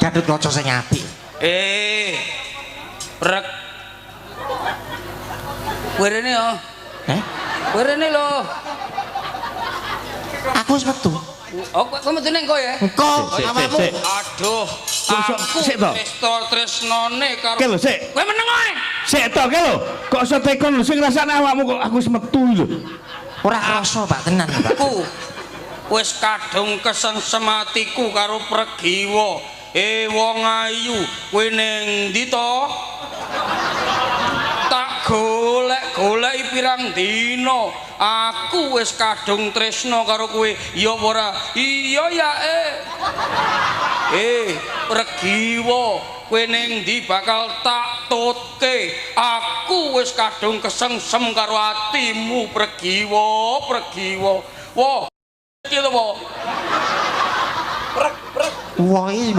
Gatut kaca sing apik. Brek. Werene yo. Werene lho. Aku wis metu. Oh, kok metu ning kowe ya? Engko awakmu. Aduh. Sik to. Tresnone karo. Ke lho sik. Kowe meneng kowe. Sik to ke lho. Kok iso tekon lho sing ngrasakne awakmu kok aku wis metu lho. Ora krasa Pak tenan Pak. Aku wis kadung kesengsematiku karo Pregiwa. Wong ayu, kowe ning ndi to? Tak golek-goleki pirang dina. Aku wis kadung tresno karo kowe. Ya ora? Iya ya Pregiwa, kowe ning ndi bakal tak tutke. Aku wis kadung kesengsem karo atimu Pregiwa. Wah, iki lho, Wong iki